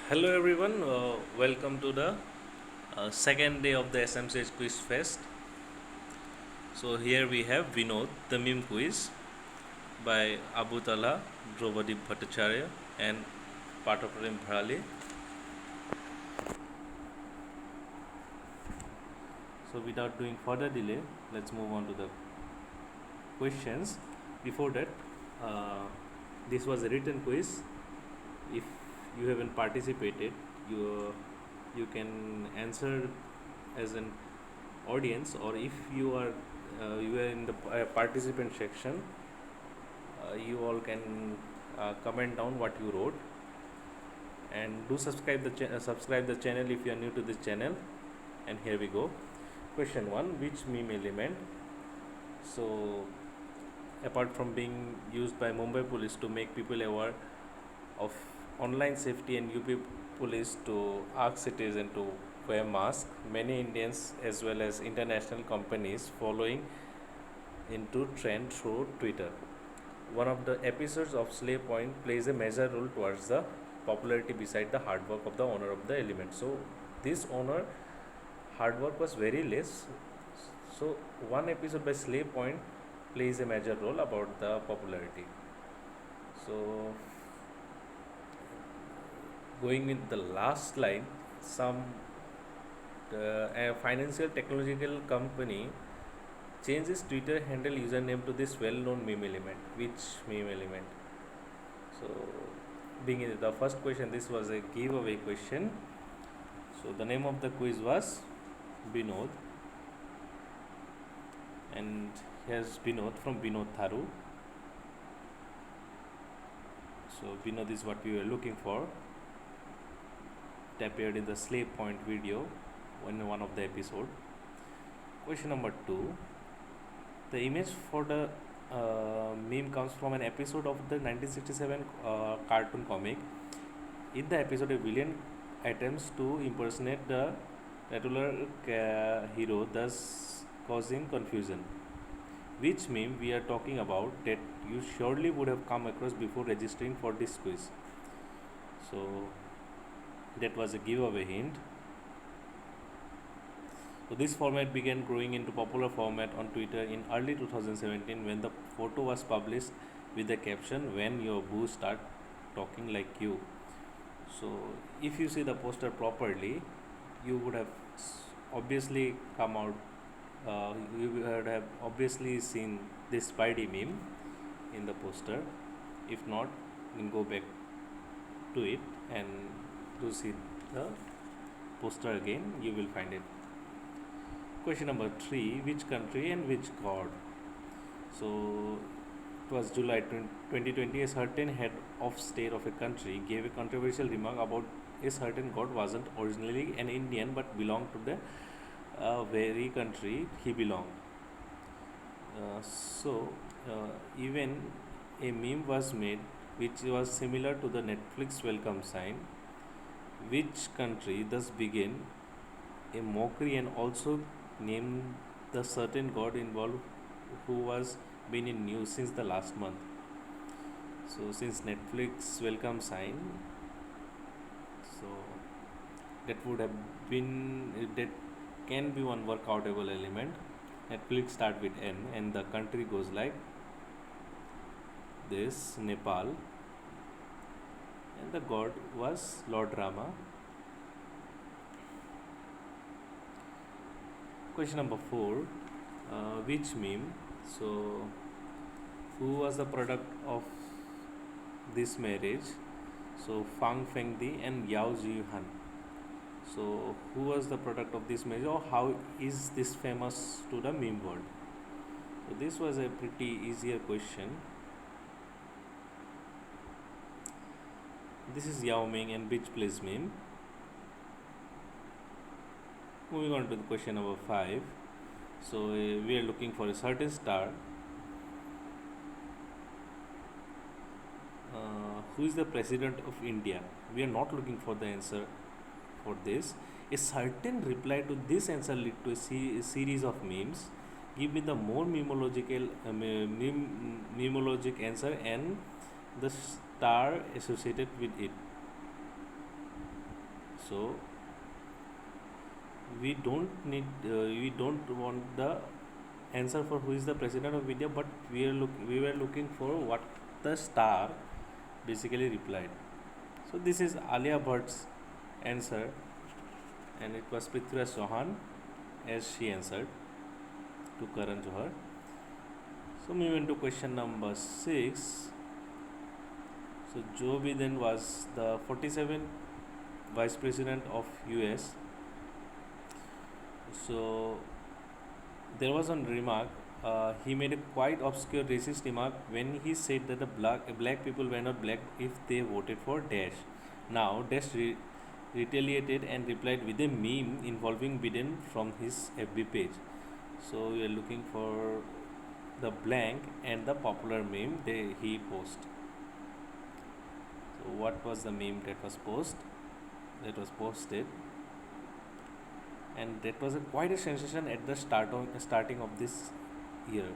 Hello everyone, welcome to the second day of the SMCH Quiz Fest. So here we have Vinod, the meme quiz by Abu Tala, Draupadi Bhattacharya and Pataprem Bharali. So without doing further delay, let's move on to the questions. Before that, uh, this was a written quiz. If you haven't participated, you can answer as an audience, or if you are in the participant section, you all can comment down what you wrote, and do subscribe the channel if you are new to this channel. And here we go. Question 1: which meme element, so apart from being used by Mumbai police to make people aware of online safety and UP police to ask citizens to wear masks, many Indians as well as international companies following into trend through Twitter. One of the episodes of Slave Point plays a major role towards the popularity beside the hard work of the owner of the element. So this owner hard work was very less. So one episode by Slave Point plays a major role about the popularity. So going with the last line, some a financial technological company changes Twitter handle username to this well-known meme element. Which meme element? So, being in the first question, this was a giveaway question. So the name of the quiz was Binod, and here's Binod from Binod Tharu. So Binod is what we were looking for. It appeared in the Slave Point video in one of the episode. Question number 2. The image for the meme comes from an episode of the 1967 cartoon comic. In the episode, a villain attempts to impersonate the titular hero, thus causing confusion. Which meme we are talking about that you surely would have come across before registering for this quiz? So that was a giveaway hint. So this format began growing into popular format on Twitter in early 2017 when the photo was published with the caption "When your boo start talking like you." So if you see the poster properly, you would have obviously come out. You would have obviously seen this Spidey meme in the poster. If not, you can go back to it and to see the poster again. You will find it. Question number 3: which country and which god? So it was July 2020. A certain head of state of a country gave a controversial remark about a certain god wasn't originally an Indian but belonged to the very country he belonged. Even a meme was made which was similar to the Netflix welcome sign. Which country thus began a mockery and also named the certain god involved who was been in news since the last month. So since Netflix welcome sign, so that would have been that can be one workoutable element. Netflix start with N and the country goes like this, Nepal, and the god was Lord Rama. Question number 4: which meme? So who was the product of this marriage? So Fang Fengdi and Yao Jihan. So who was the product of this marriage, or how is this famous to the meme world? So this was a pretty easier question. This is Yao Ming and Beach Place meme. Moving on to the question number 5. So we are looking for a certain star. Who is the president of India? We are not looking for the answer for this. A certain reply to this answer lead to a series of memes. Give me the more memologic answer and the star associated with it. So we don't want the answer for who is the president of India, but we were looking for what the star basically replied. So this is Alia Bhatt's answer, and it was Prithviraj Chauhan as she answered to Karan Johar. So moving to question number 6. So Joe Biden was the 47th Vice President of US. So there was one remark. He made a quite obscure racist remark when he said that the black people were not black if they voted for Dash. Now Dash retaliated and replied with a meme involving Biden from his FB page. So we are looking for the blank and the popular meme he posted. So what was the meme that was posted? And that was quite a sensation at the starting of this year.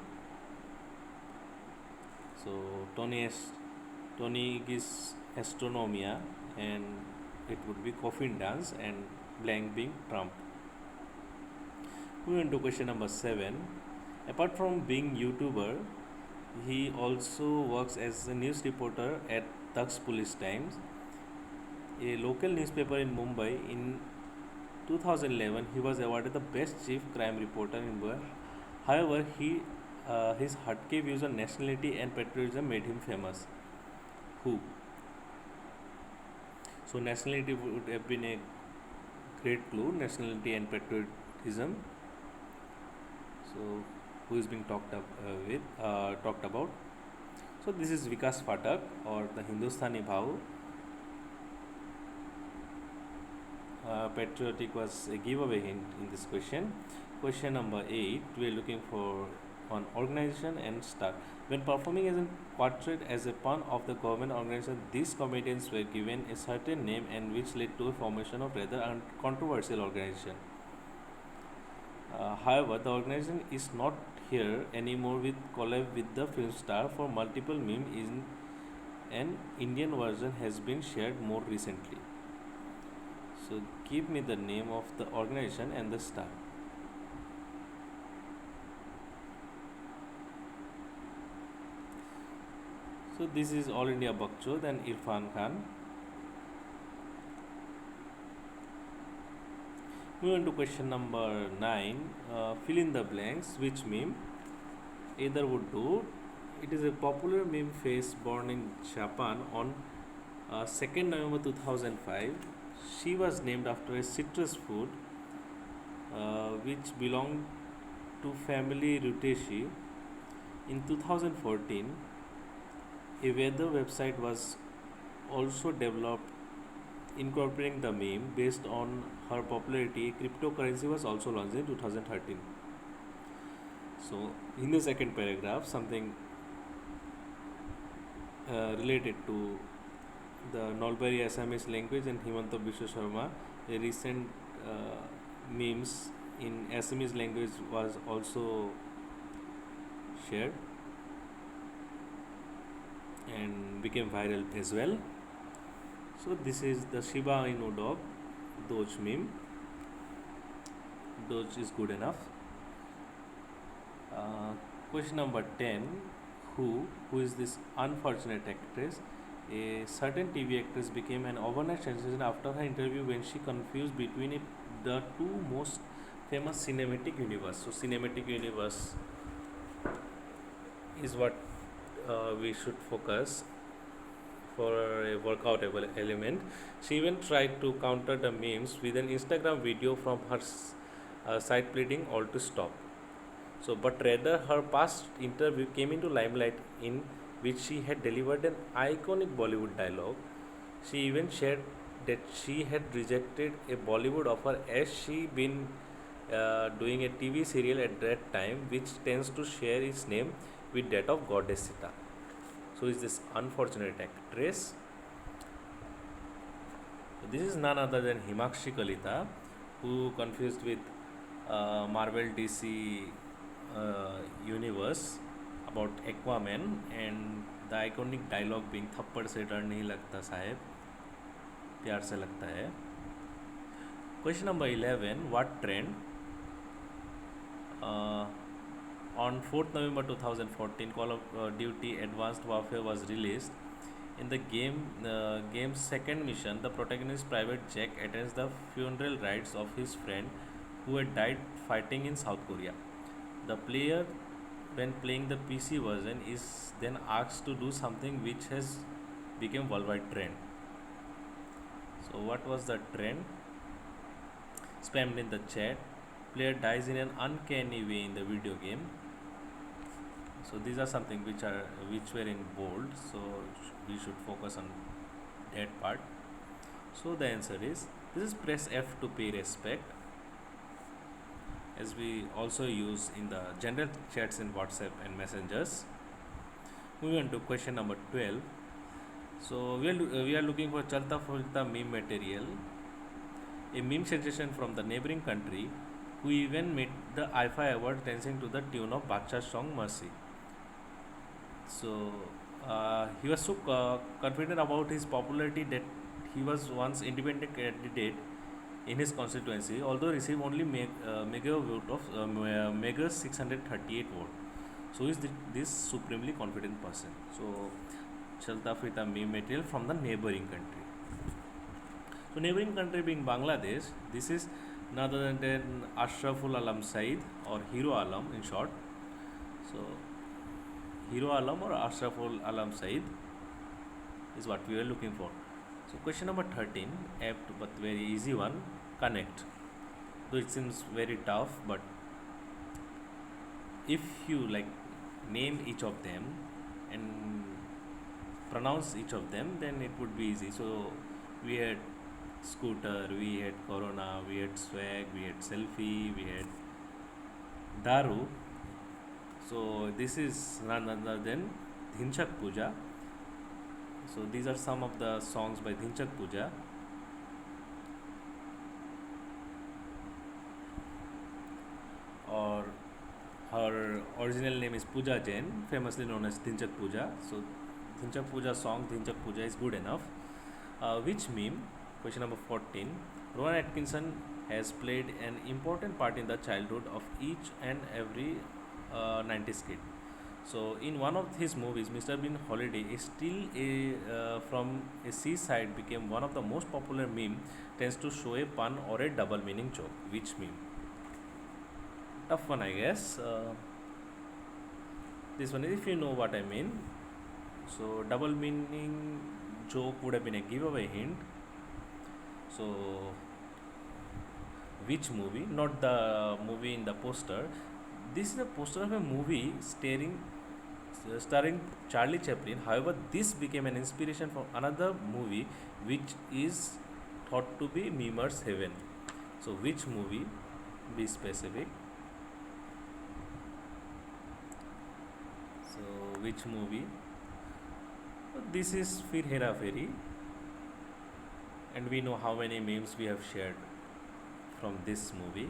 So Tony is Astronomia, and it would be Coffin Dance, and blank being Trump. Moving to question number 7. Apart from being YouTuber, he also works as a news reporter at Tux Police Times, a local newspaper in Mumbai. In 2011, he was awarded the best chief crime reporter in Mumbai. However, his hardcore views on nationality and patriotism made him famous. Who? So nationality would have been a great clue. Nationality and patriotism. So who is being talked about? So this is Vikas Phatak, or the Hindustani Bhau. Patriotic was a giveaway hint in this question. Question number 8, we are looking for one organization and star. When performing as a portrait as a pun of the government organization, these comedians were given a certain name, and which led to a formation of rather controversial organization. However, the organization is not here anymore with collab with the film star for multiple memes. In an Indian version has been shared more recently. So give me the name of the organization and the star. So this is All India Bakchod and Irfan Khan. Moving to question number 9. Fill in the blanks. Which meme? Either would do. It is a popular meme face born in Japan on 2nd November 2005. She was named after a citrus food which belonged to family Ruteshi. In 2014, a weather website was also developed incorporating the meme. Based on her popularity, a cryptocurrency was also launched in 2013. So in the second paragraph, something related to the Nolbari Assamese language and Himanta Biswa Sharma. A recent memes in Assamese language was also shared and became viral as well. So this is the Shiba Inu dog Doge meme. Doge is good enough. Question number 10. Who is this unfortunate actress? A certain TV actress became an overnight sensation after her interview when she confused between the two most famous cinematic universe. So cinematic universe is what we should focus for a workout element. She even tried to counter the memes with an Instagram video from her side pleading all to stop. So, but rather her past interview came into limelight in which she had delivered an iconic Bollywood dialogue. She even shared that she had rejected a Bollywood offer as she been doing a TV serial at that time, which tends to share its name with that of Goddess Sita. So, is this unfortunate actress? This is none other than Himakshi Kalita, who confused with Marvel DC universe about Aquaman, and the iconic dialogue being थप्पड़ से डर नहीं लगता साहेब, प्यार से लगता है. Question number 11. What trend? Uh, on 4th November 2014, Call of Duty Advanced Warfare was released. In the game's second mission, the protagonist Private Jack attends the funeral rites of his friend who had died fighting in South Korea. The player, when playing the PC version, is then asked to do something which has become worldwide trend. So, what was the trend? Spammed in the chat. Player dies in an uncanny way in the video game. So these are something which were in bold. So we should focus on that part. So the answer is this is press F to pay respect, as we also use in the general chats in WhatsApp and messengers. Moving on to question number 12. So we are looking for Chalta Fulta meme material, a meme sensation from the neighboring country who even made the IFA award dancing to the tune of Badshah's song Mercy. So he was so confident about his popularity that he was once independent candidate in his constituency, although received only mega vote of mega 638 vote. So is this supremely confident person? So Chalta Fita meme material from the neighboring country. So neighboring country being Bangladesh, this is none other than Ashraful Alam Said, or Hero Alam in short. So Hero Alam or Ashraful Alam Said is what we are looking for. So question number 13, apt but very easy one, connect. Though it seems very tough, but if you like name each of them and pronounce each of them, then it would be easy. So we had scooter, we had corona, we had swag, we had selfie, we had daru. So this is none other than Dhinchak Puja. So these are some of the songs by Dhinchak Puja. Or her original name is Puja Jain, famously known as Dhinchak Puja. So Dhinchak Puja song Dhinchak Puja is good enough. Which meme? Question number 14. Rowan Atkinson has played an important part in the childhood of each and every 90s kid. So in one of his movies, Mr. Bean Holiday is still from a seaside became one of the most popular meme, tends to show a pun or a double meaning joke. Which meme? Tough one, I guess. This one, if you know what I mean. So double meaning joke would have been a giveaway hint. So which movie? Not the movie in the poster. This is a poster of a movie starring Charlie Chaplin. However, this became an inspiration for another movie which is thought to be Memer's Heaven. So which movie? Be specific. So which movie? This is Fir Hera Feri, and we know how many memes we have shared from this movie.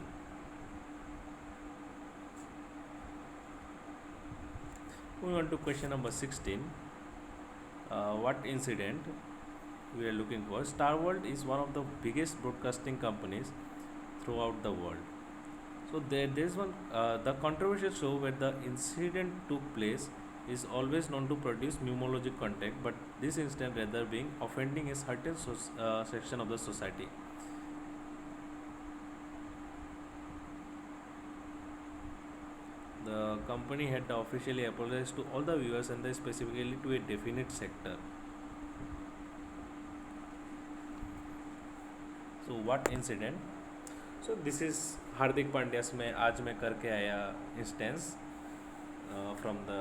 Moving on to question number 16. What incident we are looking for? Star World is one of the biggest broadcasting companies throughout the world. So there's one, the controversial show where the incident took place is always known to produce mnemologic content, but this incident rather being offending a certain section of the society. The company had officially apologized to all the viewers and specifically to a definite sector. So what incident? So this is Hardik Pandya's में आज मैं करके आया instance from the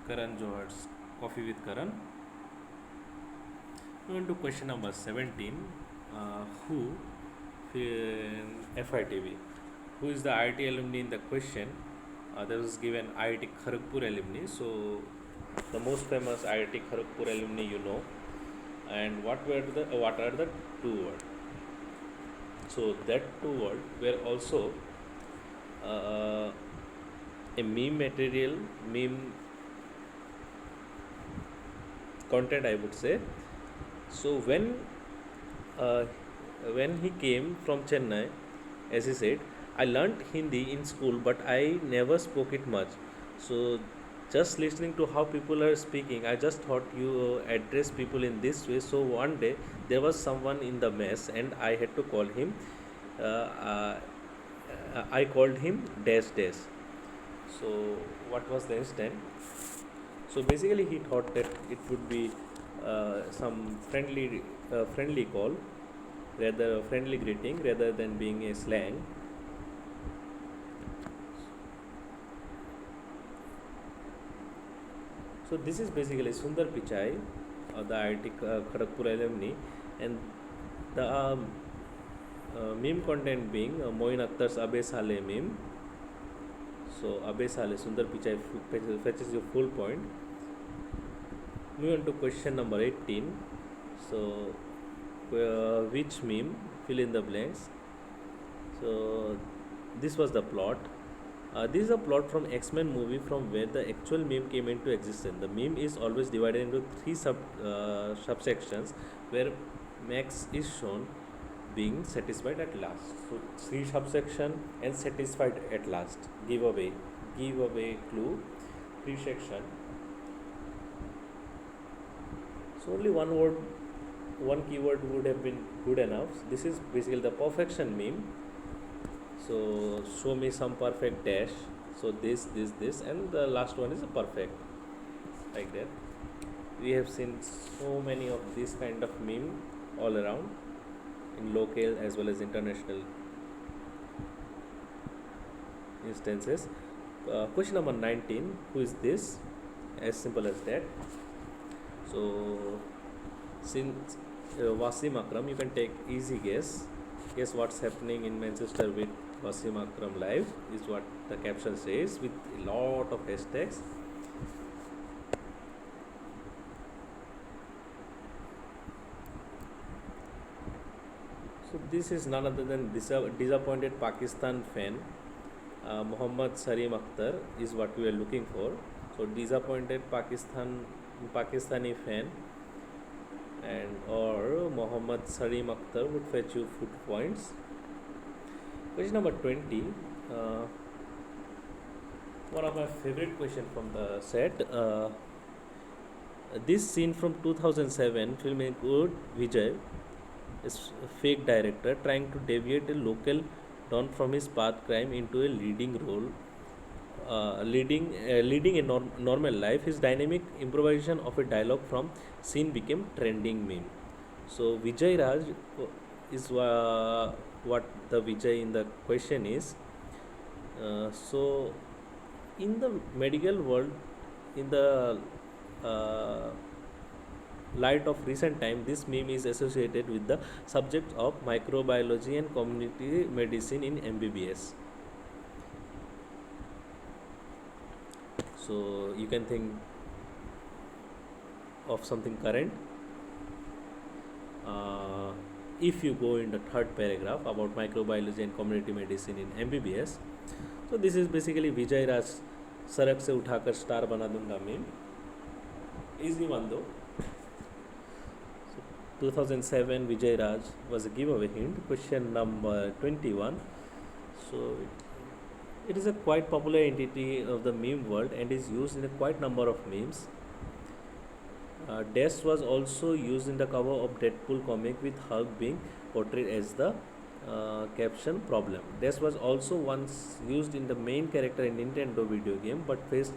Karan Johar's Coffee with Karan. Moving to question number 17. Who FITV? Who is the IIT alumni in the question? There was given IIT Kharagpur alumni. So the most famous IIT Kharagpur alumni you know. And what are the two words? So that two words were also a meme material, meme content, I would say. So when when he came from Chennai, as he said, I learnt Hindi in school, but I never spoke it much. So, just listening to how people are speaking, I just thought you address people in this way. So, one day there was someone in the mess, and I had to call him. Uh, I called him dash dash. So, what was the incident? So basically, he thought that it would be some friendly call, rather a friendly greeting, rather than being a slang. So this is basically Sundar Pichai, the IIT Kharagpur alumni, and the meme content being Moin Akhtar's Abe Saleh meme. So Abe Saleh, Sundar Pichai fetches your full point. Moving on to question number 18. So, which meme? Fill in the blanks. So, this was the plot. This is a plot from X-Men movie from where the actual meme came into existence. The meme is always divided into three subsections where Max is shown being satisfied at last. So, three subsection and satisfied at last. Give away clue. Three section. So only one word, one keyword would have been good enough. This is basically the perfection meme. So show me some perfect dash. So this, and the last one is a perfect, like that. We have seen so many of this kind of meme all around in local as well as international instances. Question number 19. Who is this? As simple as that. So, since Wasim Akram, you can take easy guess. Guess what's happening in Manchester with Wasim Akram live is what the caption says with a lot of hashtags. So this is none other than disappointed Pakistan fan. Muhammad Sarim Akhtar is what we are looking for. So disappointed Pakistani fan and or Muhammad Sarim Akhtar would fetch you food points. Question number 20. One of my favorite question from the set. This scene from 2007 filmmaker Vijay is a fake director trying to deviate a local don from his path crime into a leading role, leading a normal life. His dynamic improvisation of a dialogue from scene became trending meme. So Vijay Raj is what the Vijay in the question is. So in the medical world, in the uh, light of recent time, this meme is associated with the subjects of microbiology and community medicine in MBBS. So you can think of something current. Uh, if you go in the third paragraph about microbiology and community medicine in MBBS, so this is basically Vijay Raj सड़क से उठाकर star बना दूंगा meme. Easy one though. 2007 Vijay Raj was a giveaway hint. Question number 21. So it is a quite popular entity of the meme world and is used in a quite number of memes. Dash was also used in the cover of Deadpool comic with Hulk being portrayed as the caption problem. Dash was also once used in the main character in Nintendo video game but faced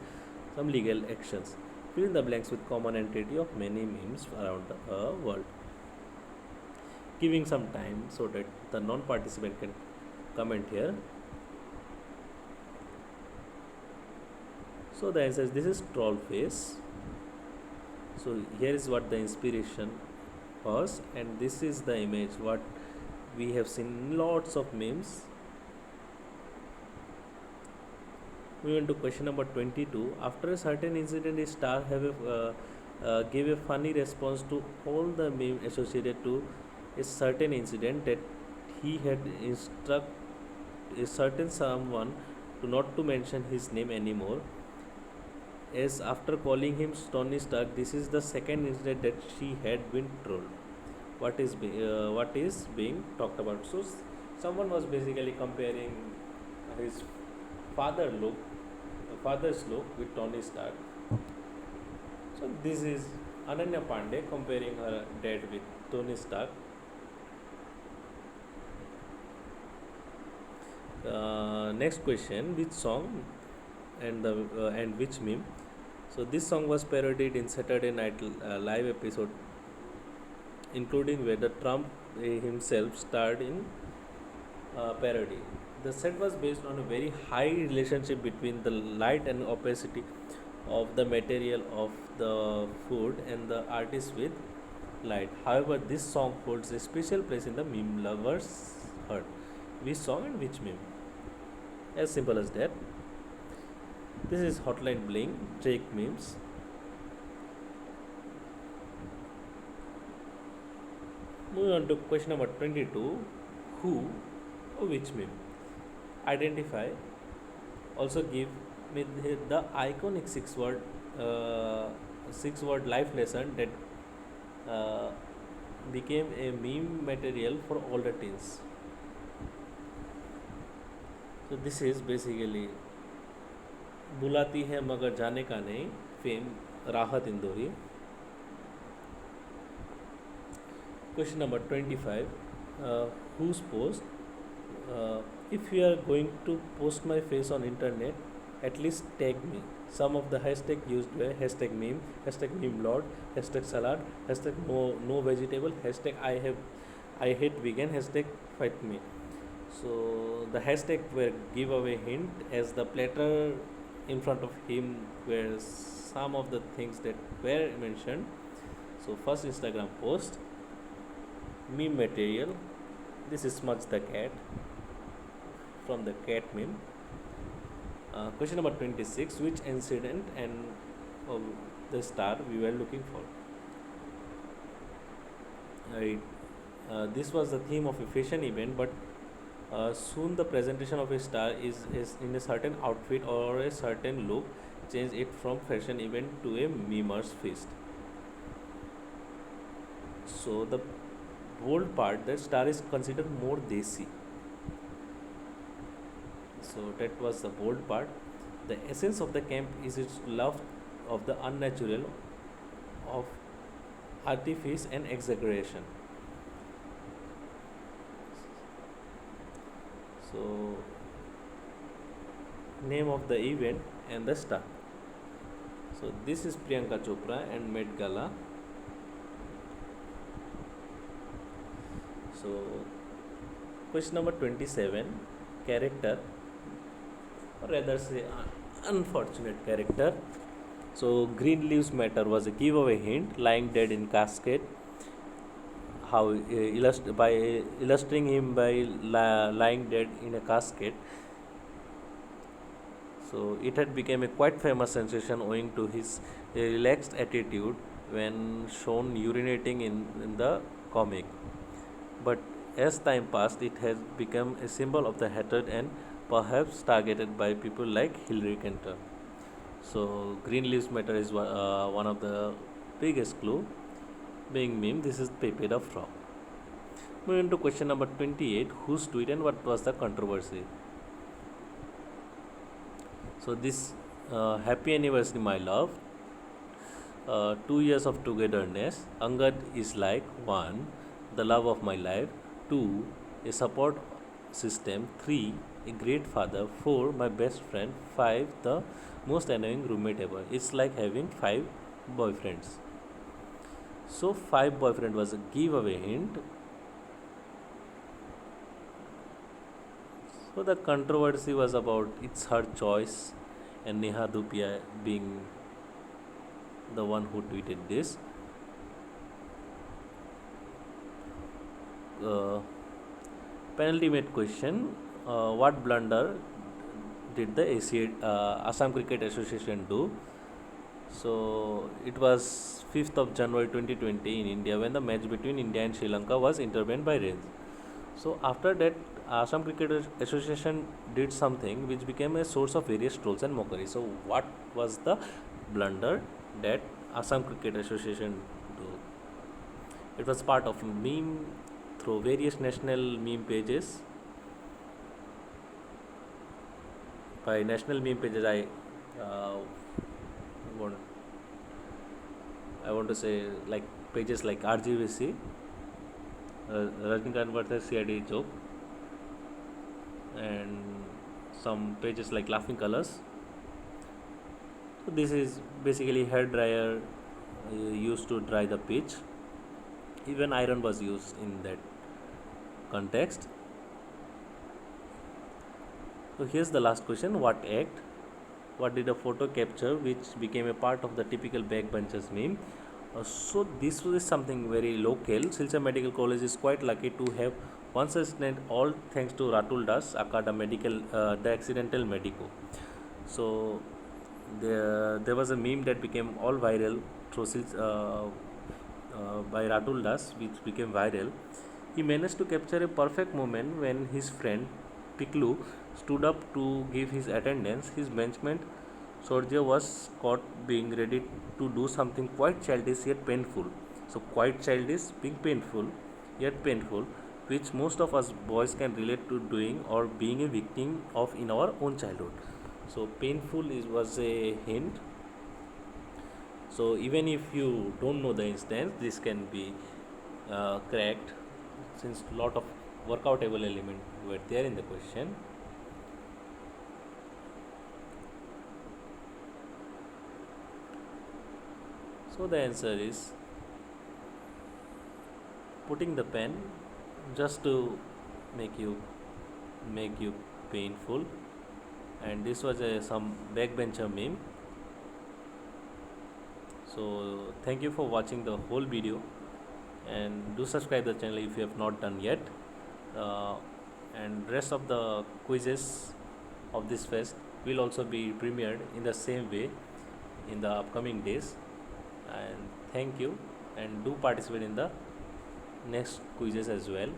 some legal actions. Fill in the blanks with common entity of many memes around the world. Giving some time so that the non-participant can comment here. So the answer is this is troll face. So here is what the inspiration was, and this is the image what we have seen lots of memes. We went to question number 22. After a certain incident, a star gave a funny response to all the meme associated to a certain incident that he had instruct a certain someone to not to mention his name anymore. As after calling him Tony Stark, this is the second incident that she had been trolled. what is being talked about. So someone was basically comparing his father look father's look with Tony Stark. So this is Ananya Pandey comparing her dad with Tony Stark. Next question: which song and which meme? So this song was parodied in Saturday Night Live episode, including where the Trump himself starred in parody. The set was based on a very high relationship between the light and opacity of the material of the food and the artist with light. However, this song holds a special place in the meme lovers' heart. Which song and which meme? As simple as that. This is Hotline Bling, Drake memes. Moving on to question number 22. Who or which meme? Identify. Also give me the iconic six word life lesson that uh, became a meme material for all the teens. So this is basically बुलाती है मगर जाने का नहीं, fame राहत Indori. Question number 25. Whose post? If you are going to post my face on internet, at least tag me. Some of the hashtag used were hashtag meme, hashtag meme lord, hashtag salad, hashtag no vegetable, hashtag I hate vegan, hashtag fight me. So the hashtag were giveaway hint, as the platter in front of him were some of the things that were mentioned. So first Instagram post, meme material. This is Smudge the cat from the cat meme. Question number 26. Which incident and the star we were looking for? Right. This was the theme of a fashion event, but soon the presentation of a star is in a certain outfit or a certain look change it from fashion event to a memer's feast. So the bold part, the star is considered more desi. So that was the bold part. The essence of the camp is its love of the unnatural, of artifice and exaggeration. So name of the event and the star. So this is Priyanka Chopra and Met Gala. So question number 27. Character, or rather say unfortunate character. So Green Leaves Matter was a giveaway hint, lying dead in casket. How by illustrating him by lying dead in a casket. So it had become a quite famous sensation owing to his relaxed attitude when shown urinating in the comic. But as time passed, it has become a symbol of the hatred and perhaps targeted by people like Hillary Clinton. So Green Leaves Matter is one of the biggest clue. Being meme, this is Pepe the Frog. Moving to question number 28. Whose tweet and what was the controversy? So this happy anniversary, my love. 2 years of togetherness. Angad is like 1, the love of my life. 2, a support system. 3, a great father. 4, my best friend. 5, the most annoying roommate ever. It's like having 5 boyfriends. So 5 boyfriend was a giveaway hint. So the controversy was about it's her choice and Neha Dhupia being the one who tweeted this. Uh, Penultimate question: what blunder did the Assam Cricket Association do? So it was 5th of January 2020 in India when the match between India and Sri Lanka was intervened by rains. So after that, Assam Cricket Association did something which became a source of various trolls and mockery. So what was the blunder that Assam Cricket Association do? It was part of meme through various national meme pages. By national meme pages, uh, want I want to say like pages like RGVC, Rajnikant versus CID joke, and some pages like Laughing Colors. So this is basically hair dryer used to dry the pitch. Even iron was used in that context. So here's the last question: what act? What did a photo capture which became a part of the typical backbenchers meme? So this was something very local. Silchar Medical College is quite lucky to have one such student, all thanks to Ratul Das, Akada Medical, the accidental medico. So there was a meme that became all viral through by Ratul Das, which became viral. He managed to capture a perfect moment when his friend Piklu stood up to give his attendance. His benchmate Sorja was caught being ready to do something quite childish yet painful. So, quite childish, being painful yet painful, which most of us boys can relate to doing or being a victim of in our own childhood. So, painful was a hint. So, even if you don't know the instance, this can be cracked since lot of workoutable element were there in the question. So the answer is putting the pen just to make you make you painful, and this was some backbencher meme. So thank you for watching the whole video, and do subscribe the channel if you have not done yet. uh, and rest of the quizzes of this fest will also be premiered in the same way in the upcoming days. And thank you, and do participate in the next quizzes as well.